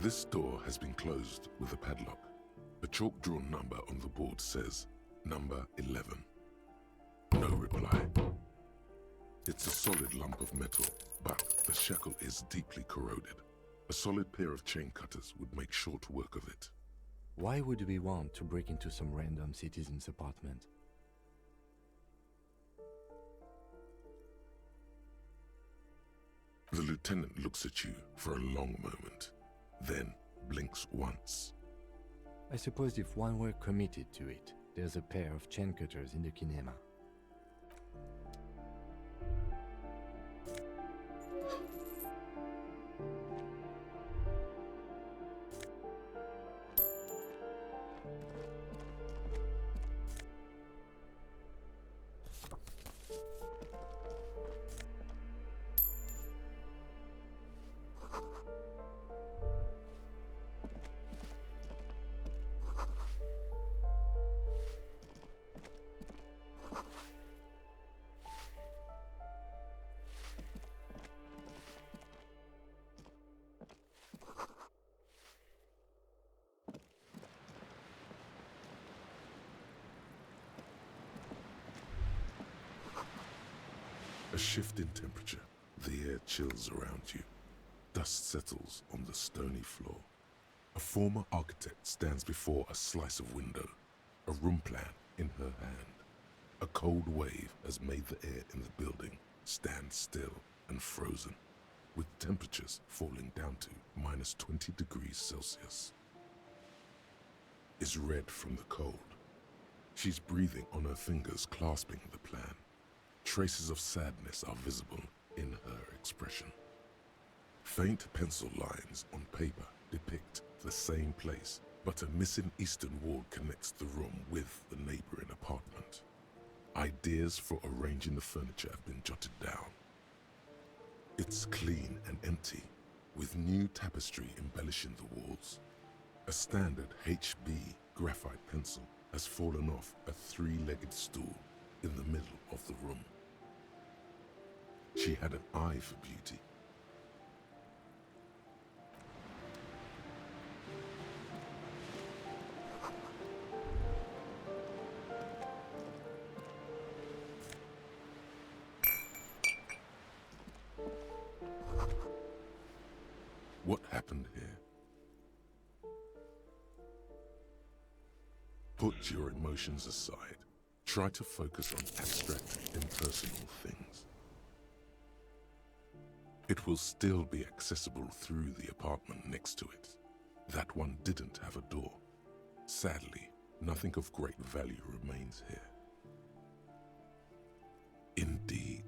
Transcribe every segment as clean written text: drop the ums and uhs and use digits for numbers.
This door has been closed with a padlock. A chalk-drawn number on the board says, number 11. No reply. It's a solid lump of metal, but the shackle is deeply corroded. A solid pair of chain cutters would make short work of it. Why would we want to break into some random citizen's apartment? The lieutenant looks at you for a long moment, then blinks once. I suppose if one were committed to it, there's a pair of chain cutters in the kinema. A shift in temperature, the air chills around you. Dust settles on the stony floor. A former architect stands before a slice of window, a room plan in her hand. A cold wave has made the air in the building stand still and frozen, with temperatures falling down to minus 20 degrees Celsius. Is red from the cold. She's breathing on her fingers, clasping the plan. Traces of sadness are visible in her expression. Faint pencil lines on paper depict the same place, but a missing eastern wall connects the room with the neighboring apartment. Ideas for arranging the furniture have been jotted down. It's clean and empty, with new tapestry embellishing the walls. A standard HB graphite pencil has fallen off a three-legged stool in the middle of the room. She had an eye for beauty. What happened here? Put your emotions aside. Try to focus on abstract, impersonal things. It will still be accessible through the apartment next to it. That one didn't have a door. Sadly, nothing of great value remains here. Indeed.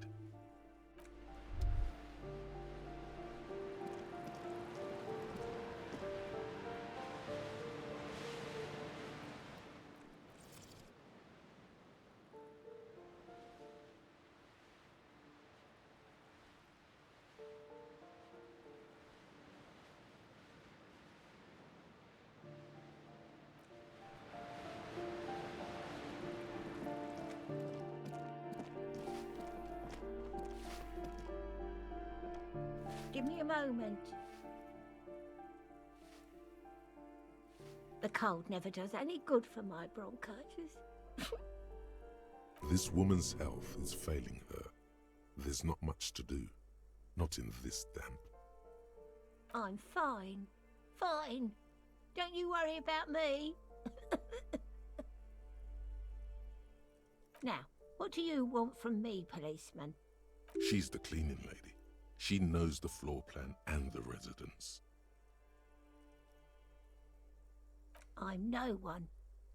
Give me a moment. The cold never does any good for my bronchitis. This woman's health is failing her. There's not much to do. Not in this damp. I'm fine. Fine. Don't you worry about me. Now, what do you want from me, policeman? She's the cleaning lady. She knows the floor plan and the residence. I'm no one.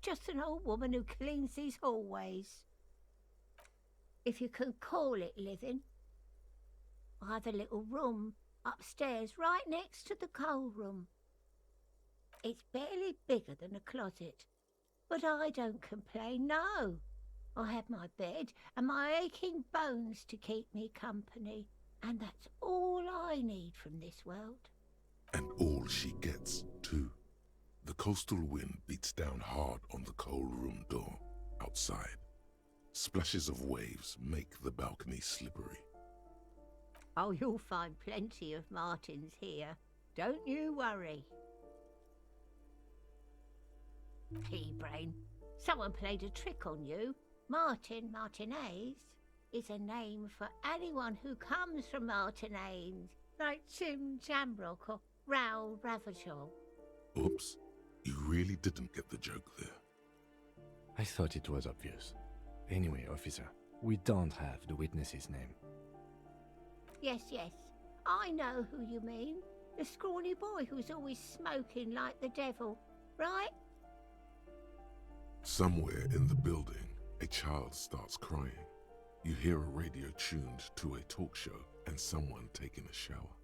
Just an old woman who cleans these hallways. If you can call it living. I have a little room upstairs right next to the coal room. It's barely bigger than a closet, but I don't complain, no. I have my bed and my aching bones to keep me company, and that's all I need from this world. And all she gets, too. The coastal wind beats down hard on the coal room door outside. Splashes of waves make the balcony slippery. Oh, you'll find plenty of martins here. Don't you worry. Pea-brain. Someone played a trick on you. Martinaise is a name for anyone who comes from Martinaise, like Jim Jamrock or Raoul Ravachol. Oops, you really didn't get the joke there. I thought it was obvious. Anyway, officer, we don't have the witness's name. Yes, I know who you mean. The scrawny boy who's always smoking like the devil, right? Somewhere in the building, a child starts crying. You hear a radio tuned to a talk show and someone taking a shower.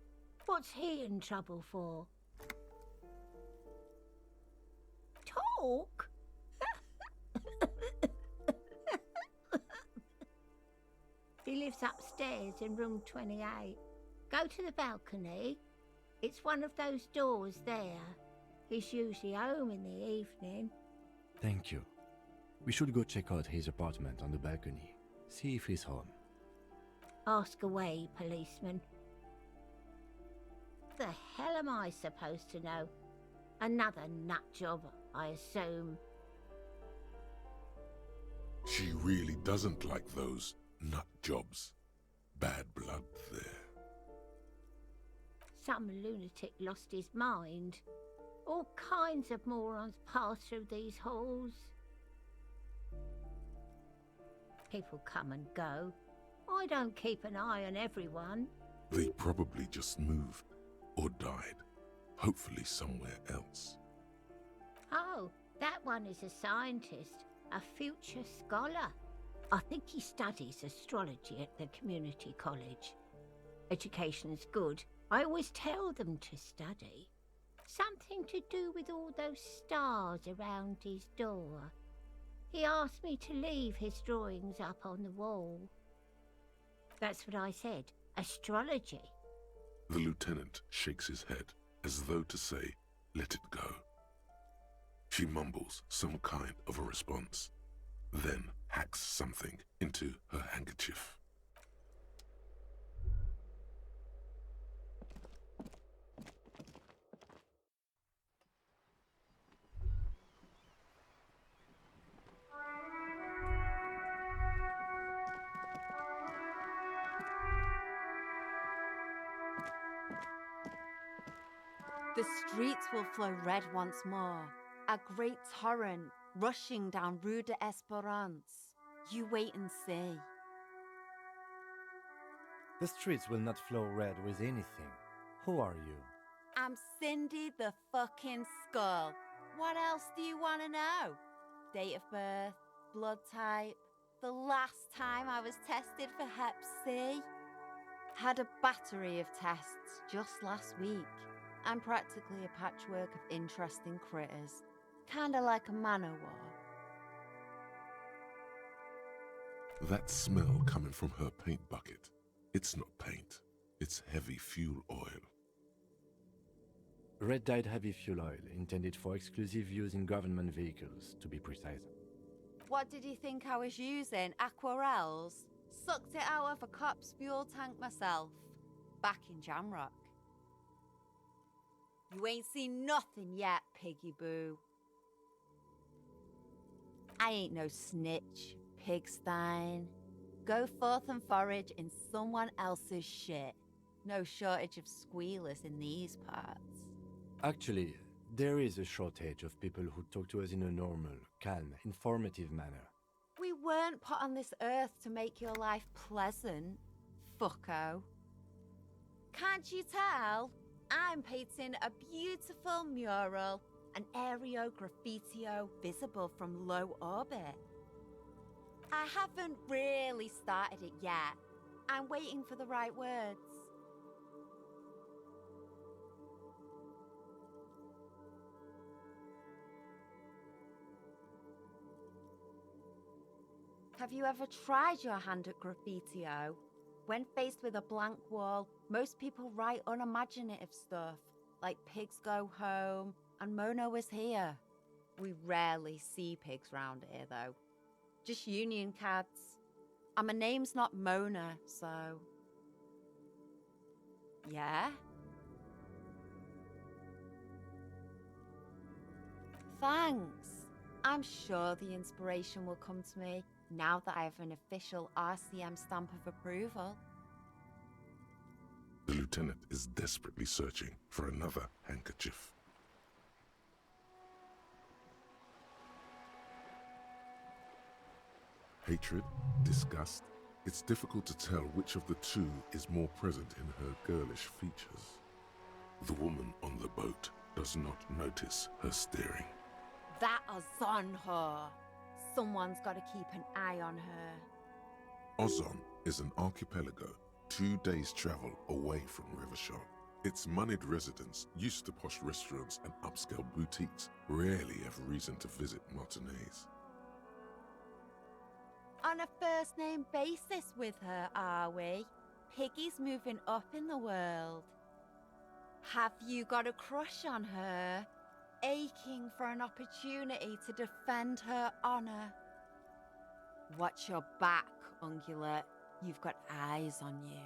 What's he in trouble for? Talk? He lives upstairs in room 28. Go to the balcony. It's one of those doors there. He's usually home in the evening. Thank you. We should go check out his apartment on the balcony. See if he's home. Ask away, policeman. The hell am I supposed to know? Another nut job, I assume. She really doesn't like those nut jobs. Bad blood there. Some lunatic lost his mind. All kinds of morons pass through these halls. People come and go. I don't keep an eye on everyone. They probably just moved or died, hopefully somewhere else. Oh, that one is a scientist, a future scholar. I think he studies astrology at the community college. Education's good. I always tell them to study. Something to do with all those stars around his door. He asked me to leave his drawings up on the wall. That's what I said. Astrology. The lieutenant shakes his head as though to say, let it go. She mumbles some kind of a response, then hacks something into her handkerchief. The streets will flow red once more, a great torrent rushing down Rue de Espérance. You wait and see. The streets will not flow red with anything. Who are you? I'm Cindy the fucking Skull. What else do you want to know? Date of birth, blood type, the last time I was tested for Hep C. Had a battery of tests just last week. I'm practically a patchwork of interesting critters. Kinda like a manowar. That smell coming from her paint bucket. It's not paint, it's heavy fuel oil. Red dyed heavy fuel oil, intended for exclusive use in government vehicles, to be precise. What did you think I was using? Aquarels? Sucked it out of a cop's fuel tank myself. Back in Jamrock. You ain't seen nothing yet, piggy boo. I ain't no snitch, pigstein. Go forth and forage in someone else's shit. No shortage of squealers in these parts. Actually, there is a shortage of people who talk to us in a normal, calm, informative manner. We weren't put on this earth to make your life pleasant, fucko. Can't you tell? I'm painting a beautiful mural, an aereo graffitio visible from low orbit. I haven't really started it yet. I'm waiting for the right words. Have you ever tried your hand at graffitio? When faced with a blank wall, most people write unimaginative stuff, like pigs go home and Mona was here. We rarely see pigs round here, though. Just union cads. And my name's not Mona, so... Yeah? Thanks. I'm sure the inspiration will come to me now that I have an official RCM stamp of approval. The lieutenant is desperately searching for another handkerchief. Hatred, disgust, it's difficult to tell which of the two is more present in her girlish features. The woman on the boat does not notice her staring. That Ozon whore. Someone's got to keep an eye on her. Ozon is an archipelago 2 days' travel away from Rivershaw. Its moneyed residents, used to posh restaurants and upscale boutiques, rarely have reason to visit Martinaise. On a first-name basis with her, are we? Piggy's moving up in the world. Have you got a crush on her? Aching for an opportunity to defend her honor? Watch your back, Ungulate. You've got eyes on you.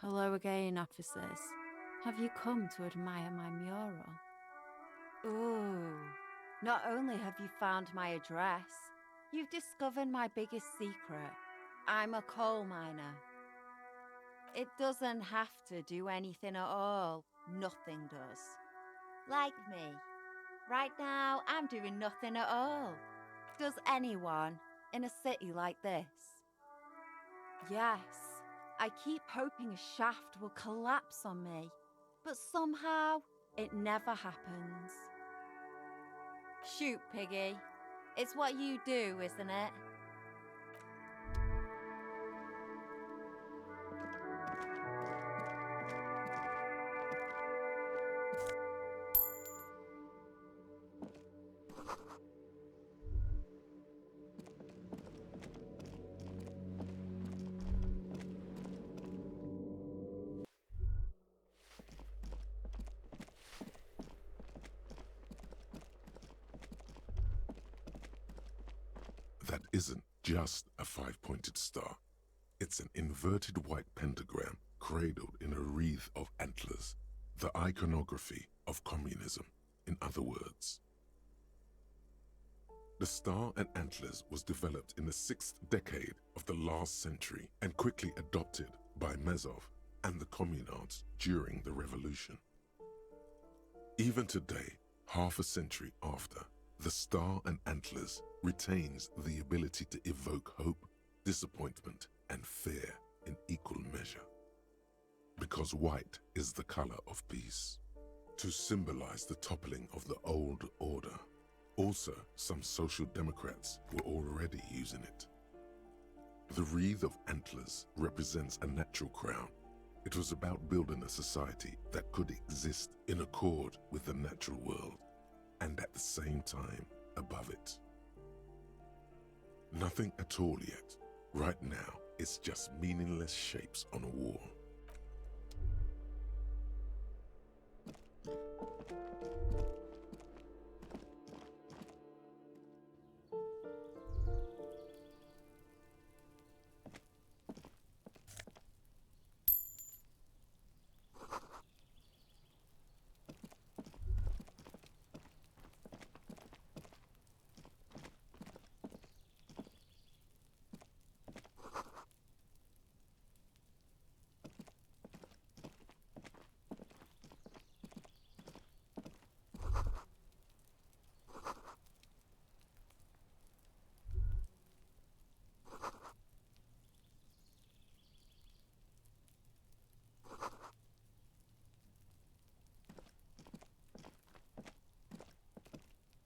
Hello again, officers. Have you come to admire my mural? Ooh, not only have you found my address, you've discovered my biggest secret. I'm a coal miner. It doesn't have to do anything at all. Nothing does. Like me. Right now, I'm doing nothing at all. Does anyone in a city like this? Yes. I keep hoping a shaft will collapse on me, but somehow it never happens. Shoot, Piggy. It's what you do, isn't it? That isn't just a 5-pointed star. It's an inverted white pentagram cradled in a wreath of antlers, the iconography of communism, in other words. The star and antlers was developed in the 6th decade of the last century and quickly adopted by Mazov and the communards during the revolution. Even today, half a century after, the star and antlers retains the ability to evoke hope, disappointment, and fear in equal measure. Because white is the color of peace, to symbolize the toppling of the old order. Also, some social democrats were already using it. The wreath of antlers represents a natural crown. It was about building a society that could exist in accord with the natural world, and at the same time above it. Nothing at all yet. Right now, it's just meaningless shapes on a wall.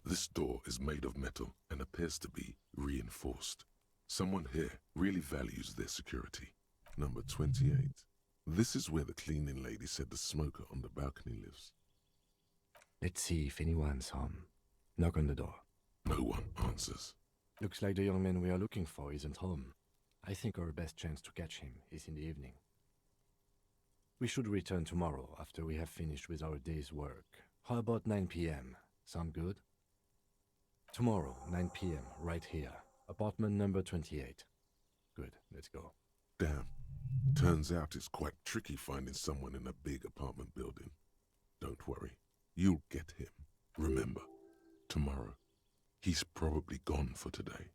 This door is made of metal and appears to be reinforced. Someone here really values their security. Number 28. This is where the cleaning lady said the smoker on the balcony lives. Let's see if anyone's home. Knock on the door. No one answers. Looks like the young man we are looking for isn't home. I think our best chance to catch him is in the evening. We should return tomorrow after we have finished with our day's work. How about 9 p.m.? Sound good? Tomorrow, 9 p.m., right here. Apartment number 28. Good, let's go. Damn. Turns out it's quite tricky finding someone in a big apartment building. Don't worry. You'll get him. Remember, tomorrow. He's probably gone for today.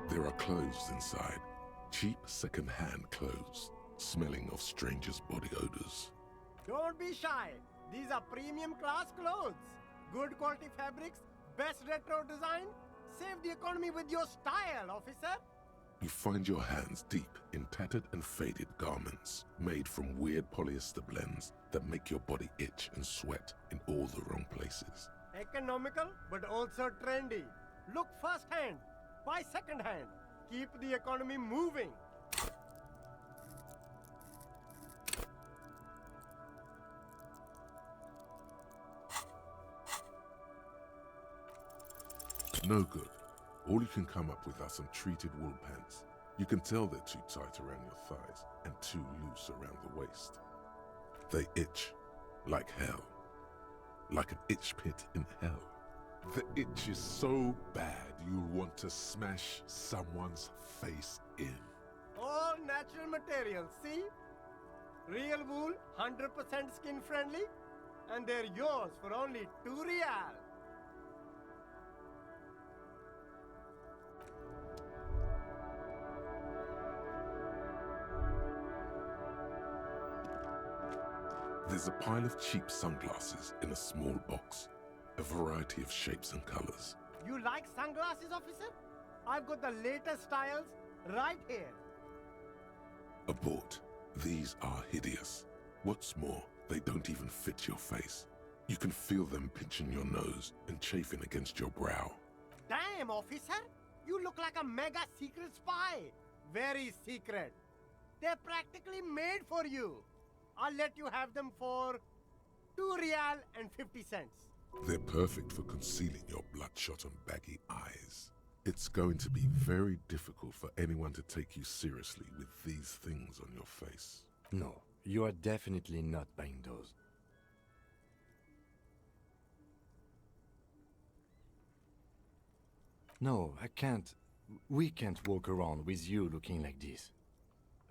There are clothes inside. Cheap second-hand clothes, smelling of strangers' body odors. Don't be shy. These are premium class clothes. Good quality fabrics, best retro design. Save the economy with your style, officer. You find your hands deep in tattered and faded garments made from weird polyester blends that make your body itch and sweat in all the wrong places. Economical, but also trendy. Look first-hand, buy second-hand. Keep the economy moving. No good. All you can come up with are some treated wool pants. You can tell they're too tight around your thighs and too loose around the waist. They itch like hell. Like an itch pit in hell. The itch is so bad you'll want to smash someone's face in. All natural materials, see? Real wool, 100% skin friendly, and they're yours for only 2 real. There's a pile of cheap sunglasses in a small box, a variety of shapes and colors. You like sunglasses, officer? I've got the latest styles right here. Abort. These are hideous. What's more, they don't even fit your face. You can feel them pinching your nose and chafing against your brow. Damn, officer! You look like a mega secret spy. Very secret. They're practically made for you. I'll let you have them for 2 real and 50 cents. They're perfect for concealing your bloodshot and baggy eyes. It's going to be very difficult for anyone to take you seriously with these things on your face. No, you are definitely not buying those. No, I can't. We can't walk around with you looking like this.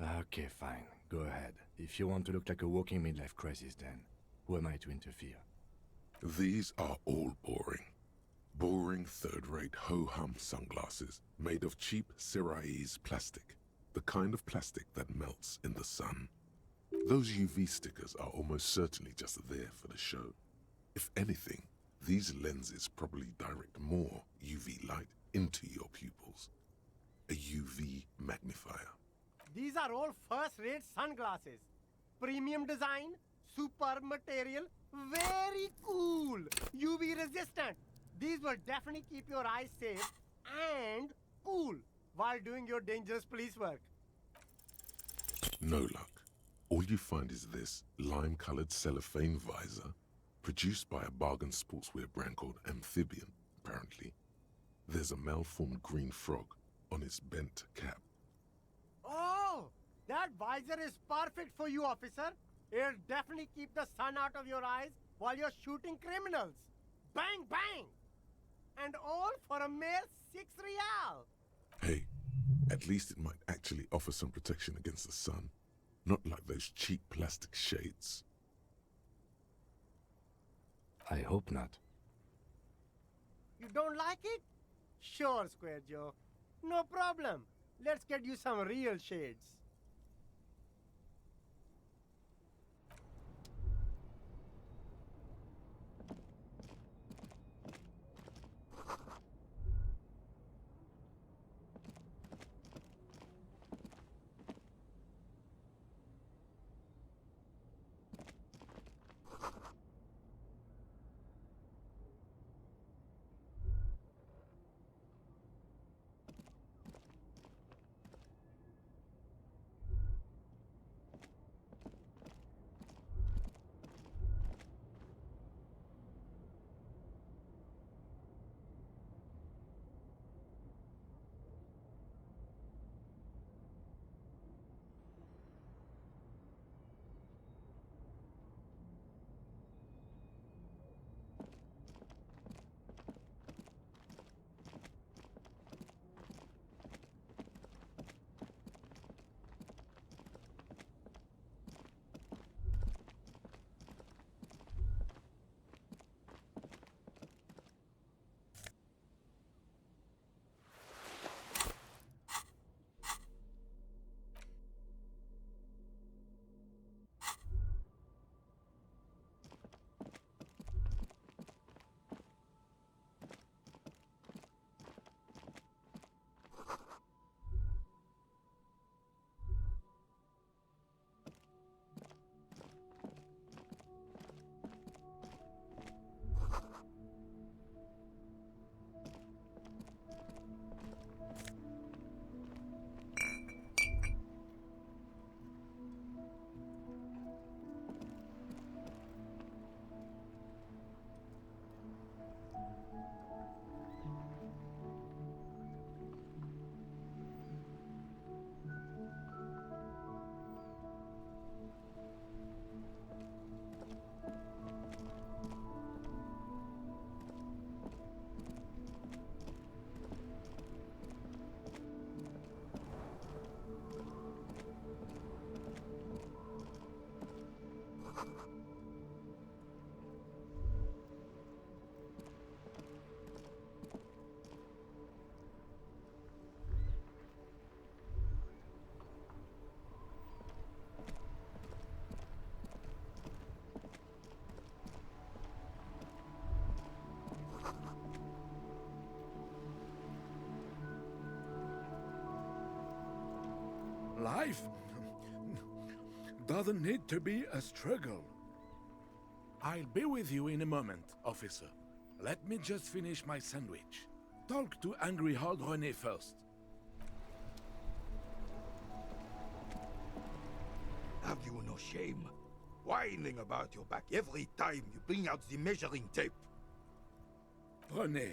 Okay, fine. Go ahead. If you want to look like a walking midlife crisis, then who am I to interfere? These are all boring. Boring third-rate ho-hum sunglasses made of cheap Cerise plastic, the kind of plastic that melts in the sun. Those UV stickers are almost certainly just there for the show. If anything, these lenses probably direct more UV light into your pupils. A UV magnifier. These are all first-rate sunglasses. Premium design, superb material, very cool, UV resistant. These will definitely keep your eyes safe and cool while doing your dangerous police work. No luck. All you find is this lime-colored cellophane visor, produced by a bargain sportswear brand called Amphibian, apparently. There's a malformed green frog on its bent cap. Oh, that visor is perfect for you, officer. It'll definitely keep the sun out of your eyes while you're shooting criminals. Bang, bang! And all for a mere 6 real. Hey, at least it might actually offer some protection against the sun. Not like those cheap plastic shades. I hope not. You don't like it? Sure, Square Joe. No problem. Let's get you some real shades. Life doesn't need to be a struggle. I'll be with you in a moment, officer. Let me just finish my sandwich. Talk to angry old René first. Have you no shame? Whining about your back every time you bring out the measuring tape. René,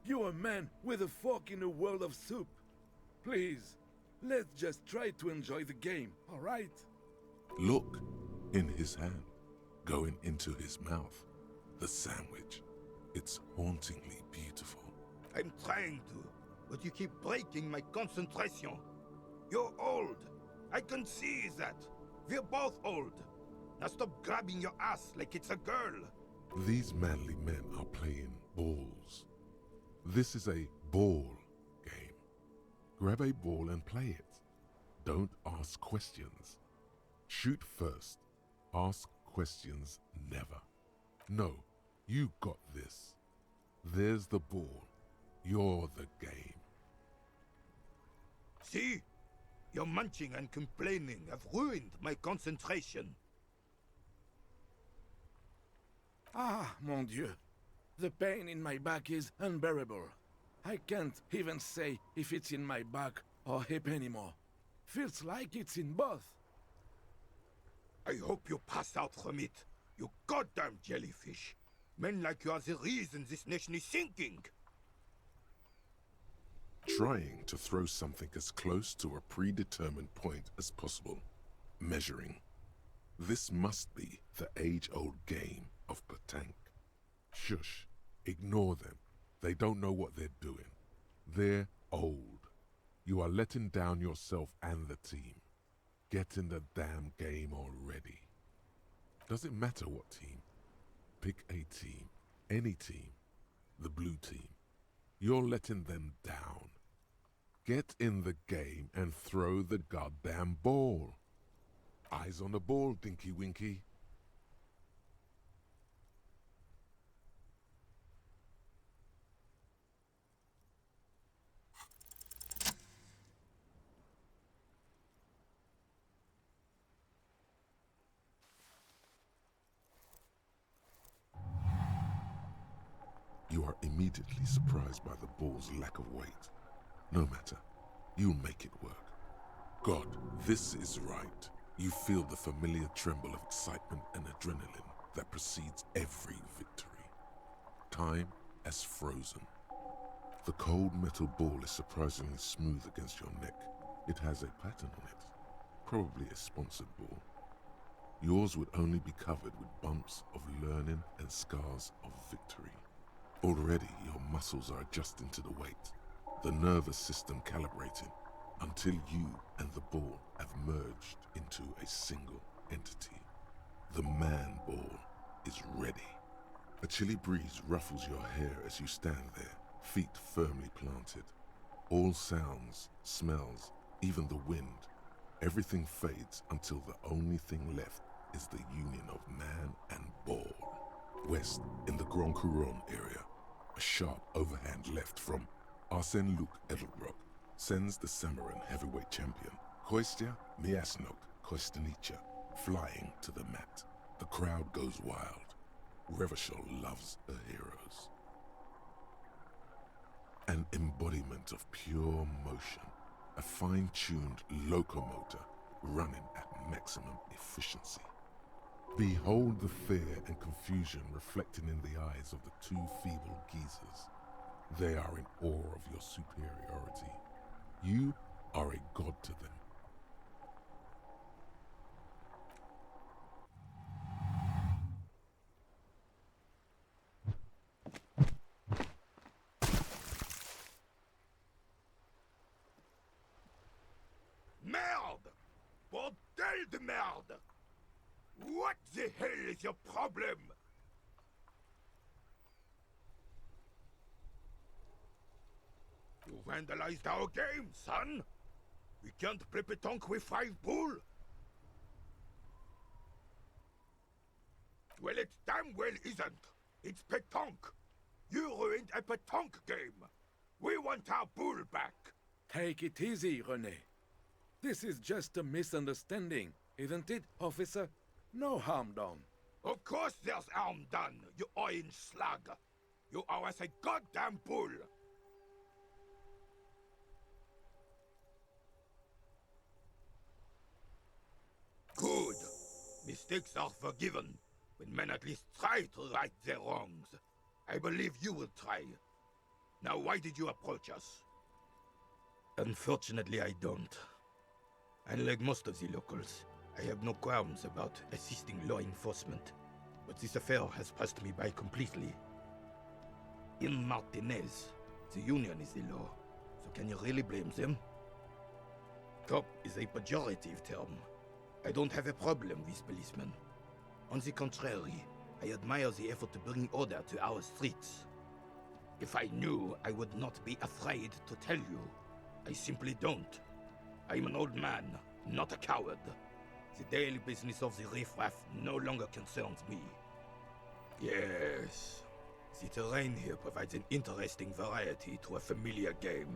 you're a man with a fork in a world of soup. Please, let's just try to enjoy the game, all right? Look, in his hand, going into his mouth, the sandwich. It's hauntingly beautiful. I'm trying to, but you keep breaking my concentration. You're old. I can see that. We're both old. Now stop grabbing your ass like it's a girl. These manly men are playing balls. This is a ball game. Grab a ball and play it. Don't ask questions. Shoot first. Ask questions never. No, you got this. There's the ball. You're the game. See? Your munching and complaining have ruined my concentration. Ah, mon Dieu. The pain in my back is unbearable. I can't even say if it's in my back or hip anymore. Feels like it's in both. I hope you pass out from it, you goddamn jellyfish. Men like you are the reason this nation is sinking. Trying to throw something as close to a predetermined point as possible. Measuring. This must be the age-old game of petanque. Shush. Ignore them. They don't know what they're doing. They're old. You are letting down yourself and the team. Get in the damn game already. Doesn't matter what team. Pick a team. Any team. The blue team. You're letting them down. Get in the game and throw the goddamn ball. Eyes on the ball, Dinky Winky. You are immediately surprised by the ball's lack of weight. No matter, you'll make it work. God, this is right. You feel the familiar tremble of excitement and adrenaline that precedes every victory. Time as frozen. The cold metal ball is surprisingly smooth against your neck. It has a pattern on it, probably a sponsored ball. Yours would only be covered with bumps of learning and scars of victory. Already your muscles are adjusting to the weight, the nervous system calibrating, until you and the ball have merged into a single entity. The man ball is ready. A chilly breeze ruffles your hair as you stand there, feet firmly planted. All sounds, smells, even the wind, everything fades until the only thing left is the union of man and ball. West, in the Grand Couronne area, a sharp overhand left from Arsène Luc Edelbrock sends the Samarin heavyweight champion, Kostya Miasnok Kostanicha, flying to the mat. The crowd goes wild. Revachol loves her heroes. An embodiment of pure motion, a fine-tuned locomotor running at maximum efficiency. Behold the fear and confusion reflecting in the eyes of the two feeble geezers. They are in awe of your superiority. You are a god to them. Merde! Bordel de merde! What the hell is your problem? You vandalized our game, son! We can't play pétanque with 5 bull! Well, it damn well isn't. It's pétanque. You ruined a pétanque game. We want our bull back. Take it easy, René. This is just a misunderstanding, isn't it, officer? No harm done. Of course there's harm done, you orange slug. You are as a goddamn bull. Good. Mistakes are forgiven when men at least try to right their wrongs. I believe you will try. Now, why did you approach us? Unfortunately, I don't. Unlike most of the locals, I have no qualms about assisting law enforcement. But this affair has passed me by completely. In Martinaise, the Union is the law, so can you really blame them? Cop is a pejorative term. I don't have a problem with policemen. On the contrary, I admire the effort to bring order to our streets. If I knew, I would not be afraid to tell you. I simply don't. I'm an old man, not a coward. The daily business of the riffraff no longer concerns me. Yes, the terrain here provides an interesting variety to a familiar game.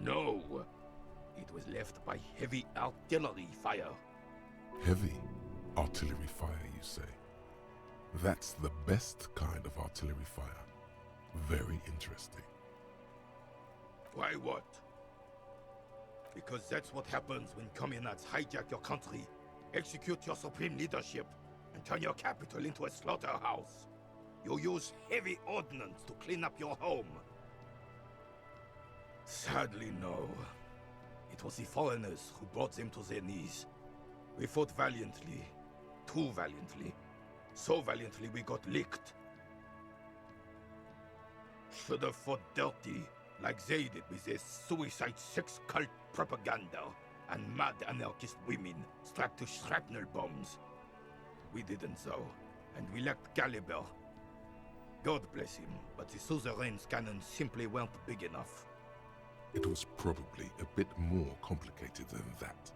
No, it was left by heavy artillery fire. Heavy artillery fire, you say? That's the best kind of artillery fire. Very interesting. Why what? Because that's what happens when communards hijack your country, execute your supreme leadership, and turn your capital into a slaughterhouse. You use heavy ordnance to clean up your home. Sadly, no. It was the foreigners who brought them to their knees. We fought valiantly. Too valiantly. So valiantly we got licked. Should have fought dirty, like they did with their suicide sex cult propaganda and mad anarchist women strapped to shrapnel bombs. We didn't though, and we lacked caliber. God bless him, but the suzerain's cannons simply weren't big enough. It was probably a bit more complicated than that.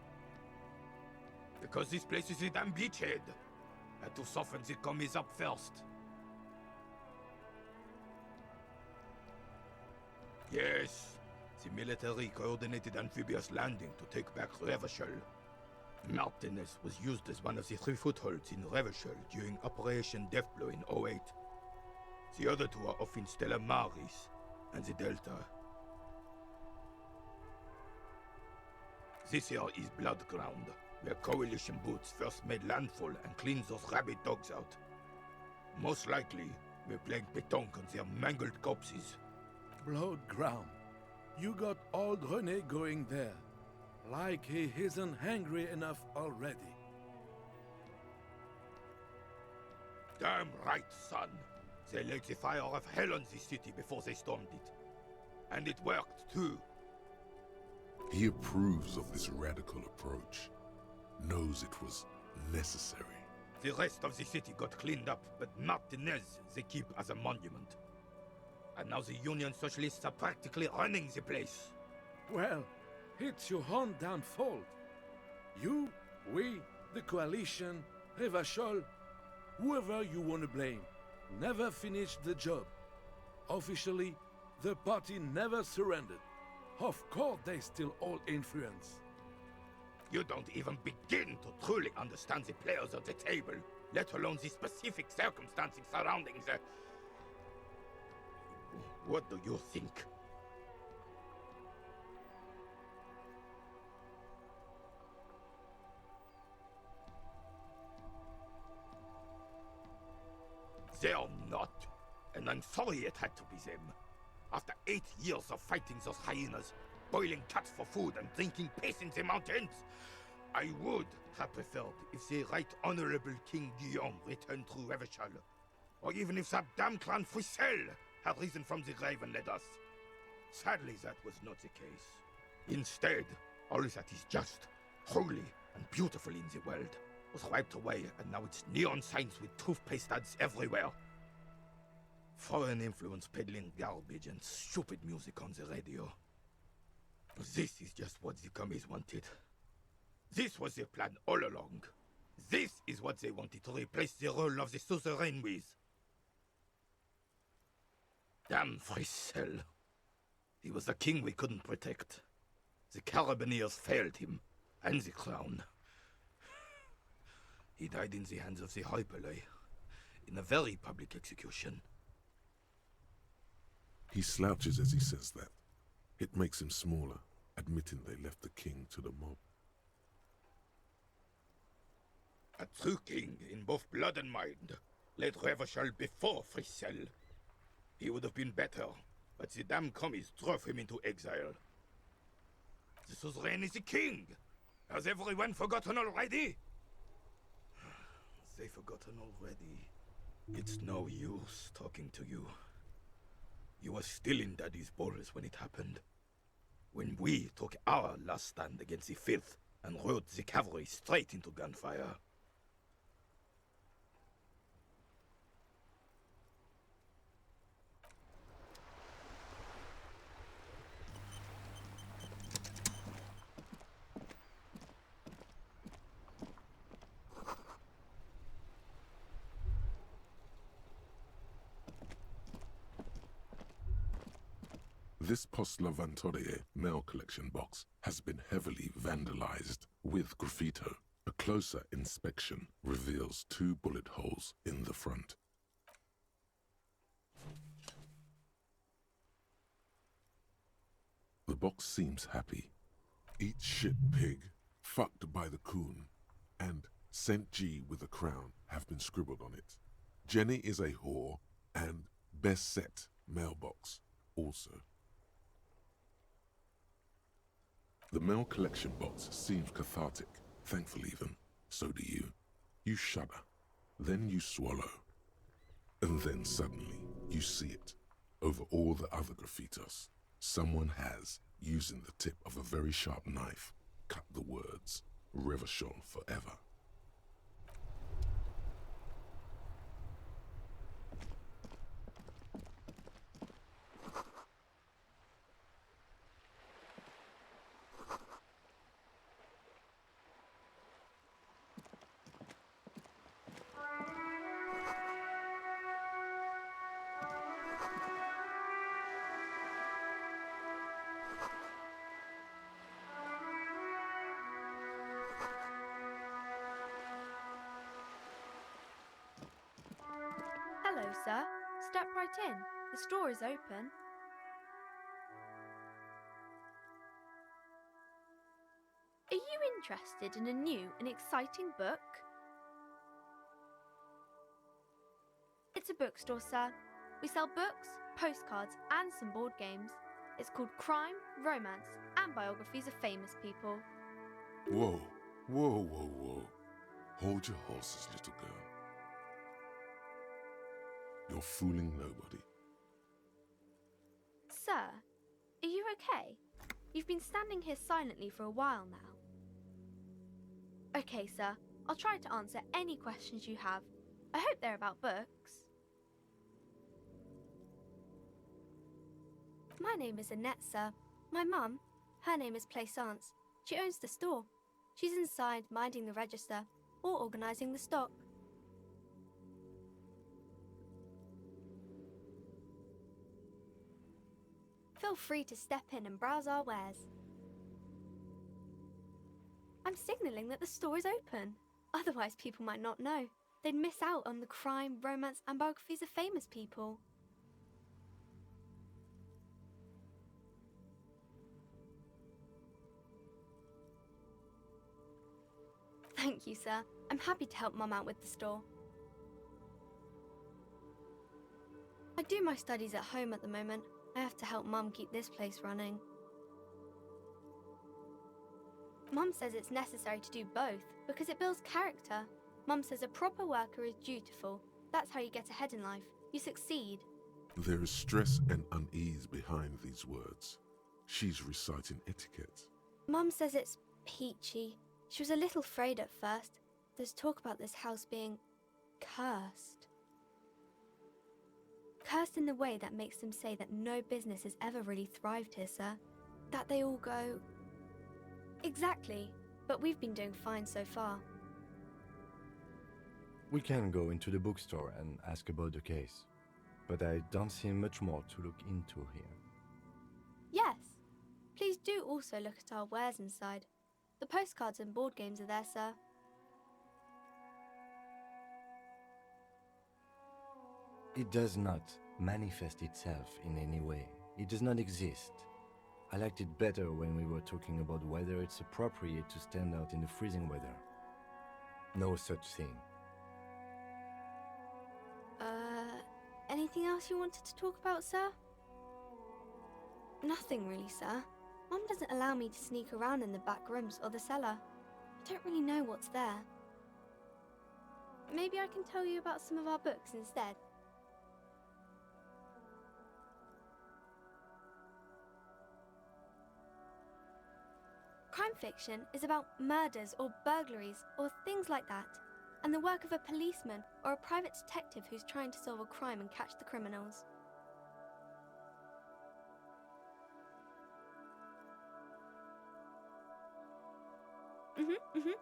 Because this place is a damn beachhead. Had to soften the commies up first. Yes, the military coordinated amphibious landing to take back Revachol. Martinaise was used as one of the 3 footholds in Revachol during Operation Deathblow in '08. The other 2 are off in Stella Maris and the Delta. This here is Blood Ground, where coalition boots first made landfall and cleaned those rabid dogs out. Most likely, we're playing pétanque on their mangled corpses. Blood ground. You got old René going there. Like he isn't hungry enough already. Damn right, son. They laid the fire of hell on the city before they stormed it. And it worked, too. He approves of this radical approach, knows it was necessary. The rest of the city got cleaned up, but Martinaise they keep as a monument. And now the Union Socialists are practically running the place. Well, it's your own damn fault. You, we, the coalition, Revachol, whoever you want to blame, never finished the job. Officially, the party never surrendered. Of course they still hold influence. You don't even begin to truly understand the players at the table, let alone the specific circumstances surrounding the... What do you think? They're not, and I'm sorry it had to be them. After 8 years of fighting those hyenas, boiling cats for food and drinking piss in the mountains, I would have preferred if the Right Honorable King Guillaume returned through Revachol, or even if that damn clan Frisel had risen from the grave and led us. Sadly, that was not the case. Instead, all that is just, holy, and beautiful in the world was wiped away, and now it's neon signs with toothpaste ads everywhere. Foreign influence peddling garbage and stupid music on the radio. This is just what the commies wanted. This was their plan all along. This is what they wanted to replace the role of the suzerain with. Damn Frisel. He was the king we couldn't protect. The Carabineers failed him, and the crown. He died in the hands of the Hyperlay, in a very public execution. He slouches as he says that. It makes him smaller, admitting they left the king to the mob. A true king in both blood and mind led Revachol before Fricelle. He would have been better, but the damn commies drove him into exile. The suzerain is the king! Has everyone forgotten already? They forgotten already. It's no use talking to you. You were still in Daddy's balls when it happened. When we took our last stand against the filth and rode the cavalry straight into gunfire. This Postlavantorie mail collection box has been heavily vandalized with graffito. A closer inspection reveals 2 bullet holes in the front. The box seems happy. Eat shit pig, fucked by the coon, and St. G with a crown have been scribbled on it. Jenny is a whore, and best set mailbox also. The mail collection box seems cathartic, thankful even. So do you. You shudder, then you swallow, and then suddenly you see it. Over all the other graffitos, someone has, using the tip of a very sharp knife, cut the words, Revachol forever. Hello, sir. Step right in. The store is open. Are you interested in a new and exciting book? It's a bookstore, sir. We sell books, postcards, and some board games. It's called Crime, Romance, and Biographies of Famous People. Whoa, whoa, whoa, whoa. Hold your horses, little girl. You're fooling nobody. Sir, are you okay? You've been standing here silently for a while now. Okay, sir. I'll try to answer any questions you have. I hope they're about books. My name is Annette, sir. My mum, her name is Plaisance. She owns the store. She's inside minding the register or organising the stock. Feel free to step in and browse our wares. I'm signalling that the store is open. Otherwise, people might not know. They'd miss out on the crime, romance, and biographies of famous people. Thank you, sir. I'm happy to help Mum out with the store. I do my studies at home at the moment. I have to help Mum keep this place running. Mum says it's necessary to do both because it builds character. Mum says a proper worker is dutiful. That's how you get ahead in life. You succeed. There is stress and unease behind these words. She's reciting etiquette. Mum says it's peachy. She was a little afraid at first. There's talk about this house being cursed. Cursed in the way that makes them say that no business has ever really thrived here, sir. That they all go... Exactly, but we've been doing fine so far. We can go into the bookstore and ask about the case, but I don't see much more to look into here. Yes, Please do also look at our wares inside. The postcards and board games are there, sir. It does not manifest itself in any way. It does not exist. I liked it better when we were talking about whether it's appropriate to stand out in the freezing weather. No such thing. Anything else you wanted to talk about, sir? Nothing really, sir. Mum doesn't allow me to sneak around in the back rooms or the cellar. I don't really know what's there. Maybe I can tell you about some of our books instead. Crime fiction is about murders or burglaries or things like that, and the work of a policeman or a private detective who's trying to solve a crime and catch the criminals.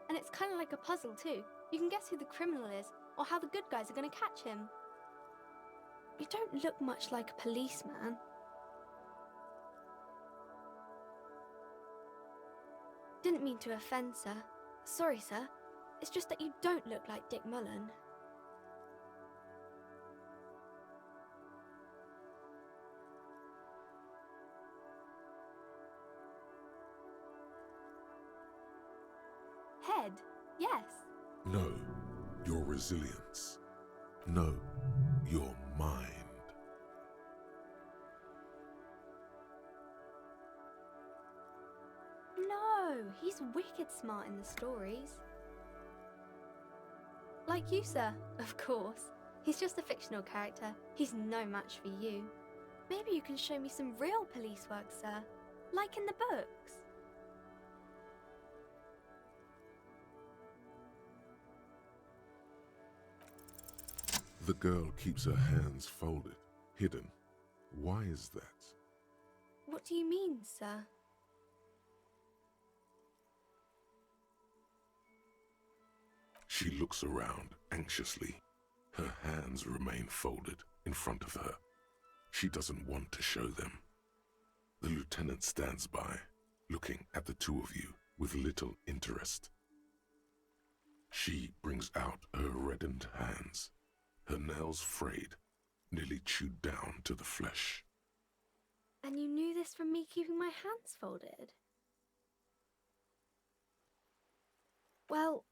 And it's kind of like a puzzle too. You can guess who the criminal is or how the good guys are going to catch him. You don't look much like a policeman. Didn't mean to offend, sir. Sorry, sir. It's just that you don't look like Dick Mullen. Head, yes. No, your resilience. No, your mind. No, he's wicked smart in the stories. Like you, sir, of course. He's just a fictional character. He's no match for you. Maybe you can show me some real police work, sir. Like in the books. The girl keeps her hands folded, hidden. Why is that? What do you mean, sir? She looks around anxiously. Her hands remain folded in front of her. She doesn't want to show them. The lieutenant stands by, looking at the two of you with little interest. She brings out her reddened hands, her nails frayed, nearly chewed down to the flesh. And you knew this from me keeping my hands folded? Well,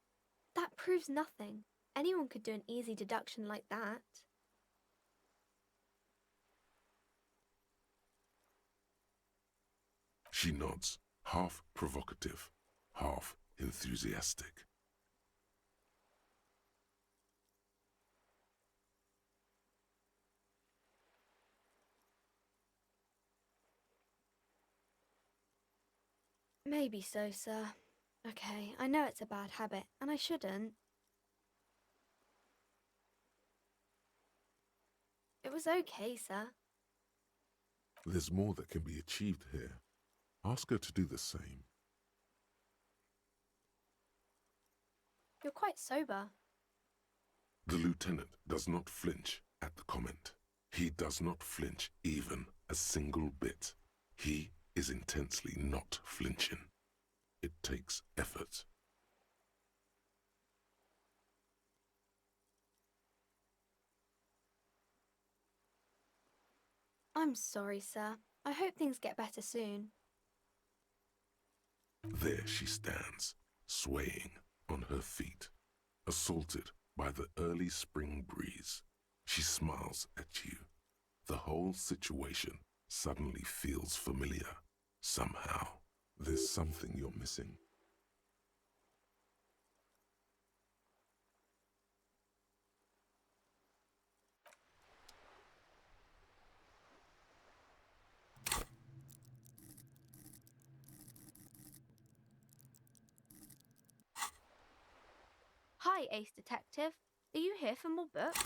that proves nothing. Anyone could do an easy deduction like that. She nods, half provocative, half enthusiastic. Maybe so, sir. Okay, I know it's a bad habit, and I shouldn't. It was okay, sir. There's more that can be achieved here. Ask her to do the same. You're quite sober. The lieutenant does not flinch at the comment. He does not flinch even a single bit. He is intensely not flinching. It takes effort. I'm sorry, sir. I hope things get better soon. There she stands, swaying on her feet, assaulted by the early spring breeze. She smiles at you. The whole situation suddenly feels familiar. Somehow, there's something you're missing. Hi, Ace Detective. Are you here for more books?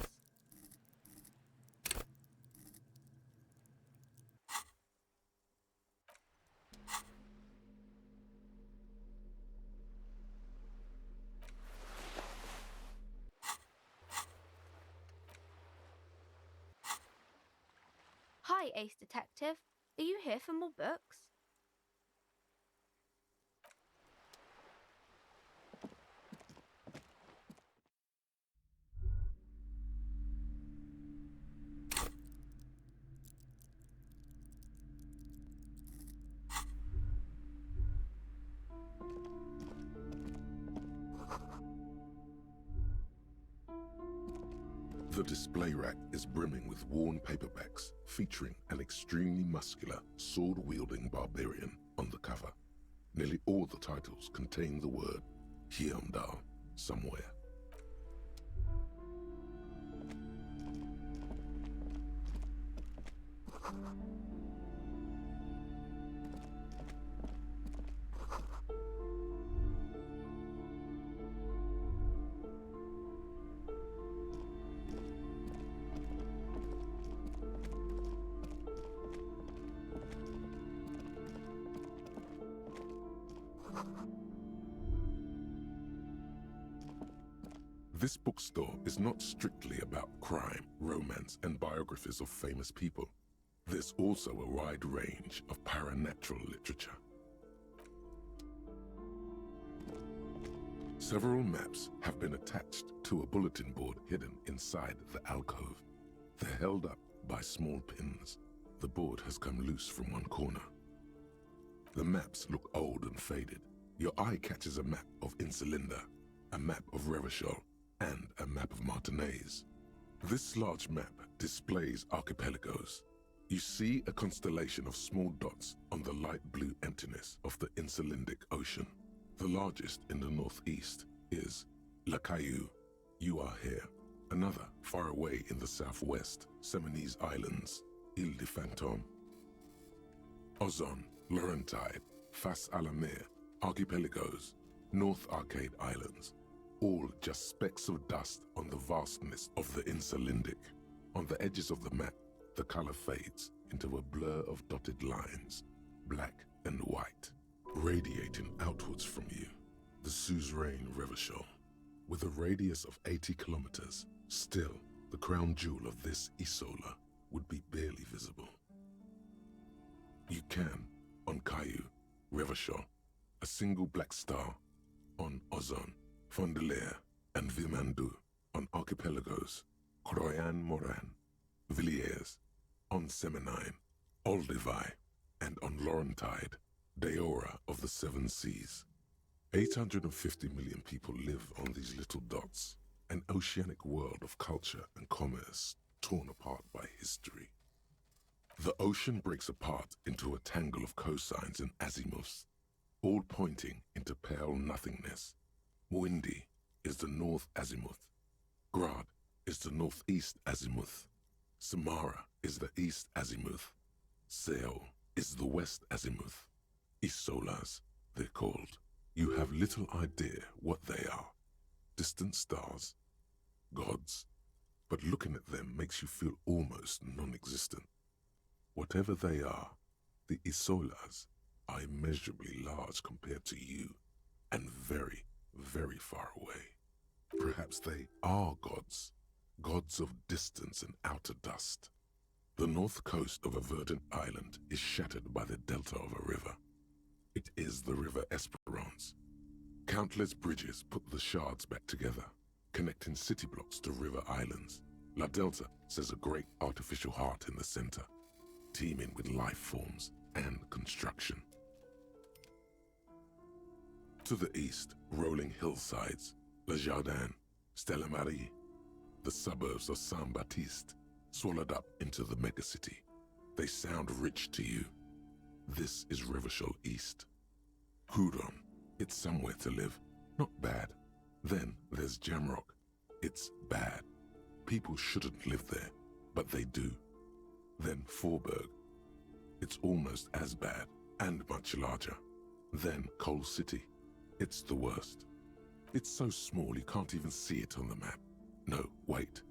Hi, Ace Detective. Are you here for more books? The display rack is brimming with worn paperbacks featuring an extremely muscular, sword-wielding barbarian on the cover. Nearly all the titles contain the word Hyundai somewhere. This bookstore is not strictly about crime, romance, and biographies of famous people. There's also a wide range of paranatural literature. Several maps have been attached to a bulletin board hidden inside the alcove. They're held up by small pins. The board has come loose from one corner. The maps look old and faded. Your eye catches a map of Insulinda, a map of Revachol, and a map of Martinaise. This large map displays archipelagos. You see a constellation of small dots on the light blue emptiness of the Insulindic Ocean. The largest in the northeast is La Caillou. You are here. Another, far away in the southwest, Seminese Islands, Ile de Fantôme. Ozon, Laurentide, Face à la Mer, Archipelagos, North Arcade Islands, all just specks of dust on the vastness of the Insulindic. On the edges of the map, the color fades into a blur of dotted lines, black and white, radiating outwards from you. The suzerain Revachol, with a radius of 80 kilometers, still the crown jewel of this Isola would be barely visible. You can, on Caillou, Revachol, a single black star, on Ozon, Fondelier, and Vilmandu, on archipelagos, Croyan Moran, Villiers, on Seminine, Olduvai, and on Laurentide, Deora of the Seven Seas. 850 million people live on these little dots, an oceanic world of culture and commerce torn apart by history. The ocean breaks apart into a tangle of cosines and azimuths, all pointing into pale nothingness. Windy is the north azimuth. Grad is the northeast azimuth. Samara is the east azimuth. Seol is the west azimuth. Isolas, they're called. You have little idea what they are. Distant stars, gods, but looking at them makes you feel almost non-existent. Whatever they are, the Isolas are immeasurably large compared to you, and very, very far away. Perhaps they are gods, gods of distance and outer dust. The north coast of a verdant island is shattered by the delta of a river. It is the River Esperance. Countless bridges put the shards back together, connecting city blocks to river islands. La Delta says a great artificial heart in the center, teeming with life forms and construction. To the east, rolling hillsides, Le Jardin, Stella Marie, the suburbs of Saint-Baptiste, swallowed up into the megacity. They sound rich to you. This is Revachol East. Hudon, it's somewhere to live, not bad. Then there's Jamrock. It's bad. People shouldn't live there, but they do. Then Forburg. It's almost as bad and much larger. Then Coal City. It's the worst. It's so small you can't even see it on the map. No, wait.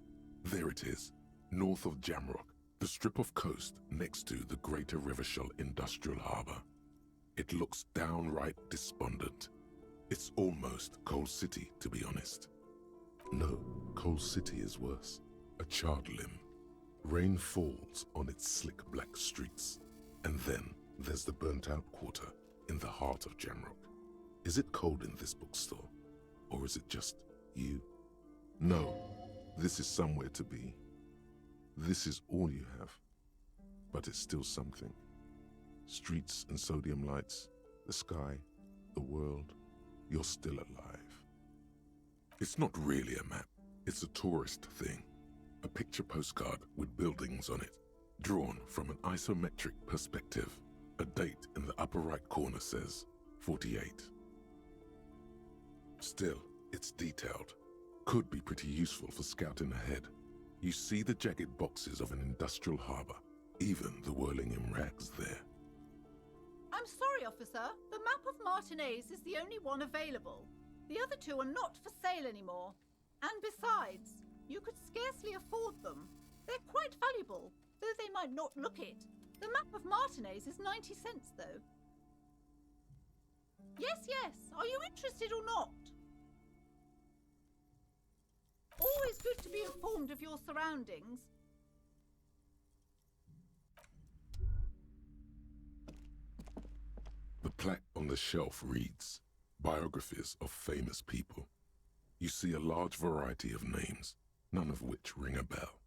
There it is, north of Jamrock, the strip of coast next to the Greater Revachol Industrial Harbour. It looks downright despondent. It's almost Coal City, to be honest. No, Coal City is worse. A charred limb. Rain falls on its slick black streets. And then there's the burnt-out quarter in the heart of Jamrock. Is it cold in this bookstore? Or is it just you? No, this is somewhere to be. This is all you have. But it's still something. Streets and sodium lights, the sky, the world. You're still alive. It's not really a map. It's a tourist thing. a picture postcard with buildings on it, drawn from an isometric perspective. A date in the upper right corner says 48. Still, it's detailed. Could be pretty useful for scouting ahead. You see the jagged boxes of an industrial harbor, even the whirling in rags there. I'm sorry, officer. The map of Martinaise is the only one available. The other two are not for sale anymore. And besides, you could scarcely afford them. They're quite valuable, though they might not look it. The map of Martinaise is 90 cents, though. Yes, yes. Are you interested or not? Always good to be informed of your surroundings. The plaque on the shelf reads, Biographies of Famous People. You see a large variety of names, none of which ring a bell.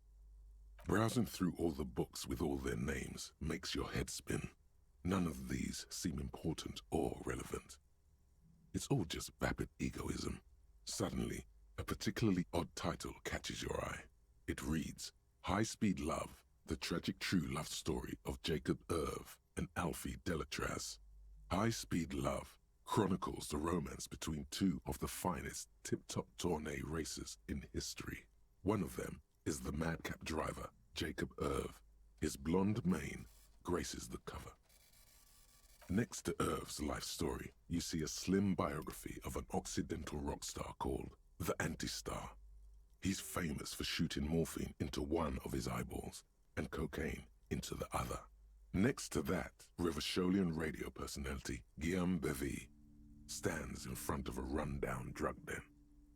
Browsing through all the books with all their names makes your head spin. None of these seem important or relevant. It's all just vapid egoism. Suddenly, a particularly odd title catches your eye. It reads, High Speed Love, the tragic true love story of Jacob Irv and Alfie Delatraz. High Speed Love chronicles the romance between two of the finest tip-top tourney racers in history. One of them is the madcap driver, Jacob Irv. His blonde mane graces the cover. Next to Irv's life story, you see a slim biography of an Occidental rock star called the Anti-Star. He's famous for shooting morphine into one of his eyeballs and cocaine into the other. Next to that, Rivasholian radio personality Guillaume Bevy stands in front of a rundown drug den.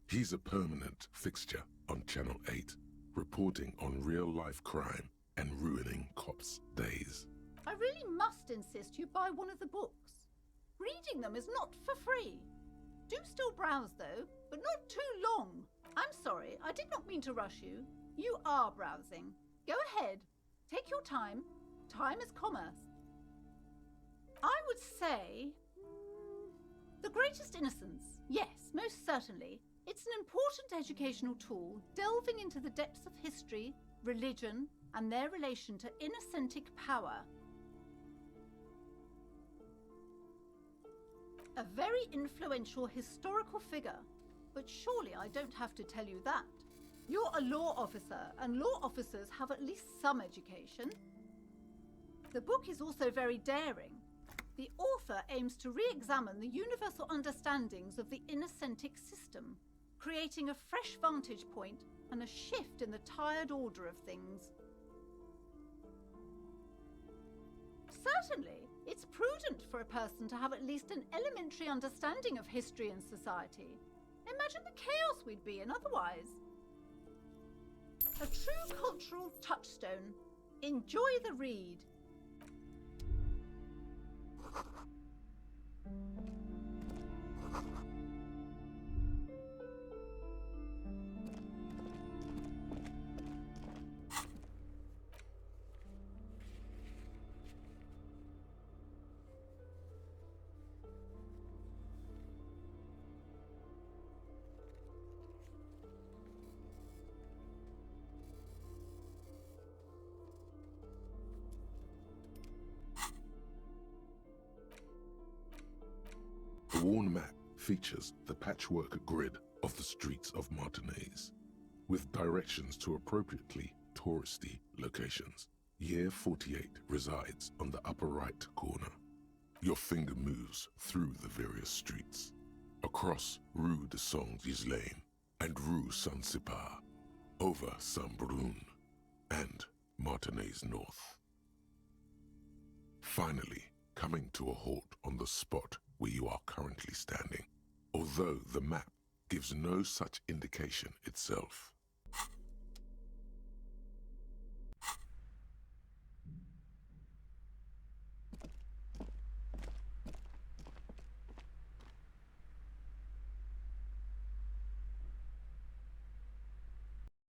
He's a permanent fixture on Channel 8, reporting on real-life crime and ruining cops' days. I really must insist you buy one of the books. Reading them is not for free. Do still browse, though, but not too long. I'm sorry, I did not mean to rush you. You are browsing. Go ahead. Take your time. Time is commerce. I would say... The Greatest Innocence. Yes, most certainly. It's an important educational tool, delving into the depths of history, religion, and their relation to innocentic power. A very influential historical figure, but surely I don't have to tell you that. You're a law officer, and law officers have at least some education. The book is also very daring. The author aims to re-examine the universal understandings of the innocentic system, creating a fresh vantage point and a shift in the tired order of things. Certainly, it's prudent for a person to have at least an elementary understanding of history and society. Imagine the chaos we'd be in otherwise. A true cultural touchstone. Enjoy the read. The worn map features the patchwork grid of the streets of Martinaise, with directions to appropriately touristy locations. Year 48 resides on the upper right corner. Your finger moves through the various streets, across Rue de Saint-Siileng and Rue Saint-Sipar, over Saint-Brun and Martinaise North. Finally, coming to a halt on the spot where you are currently standing, although the map gives no such indication itself.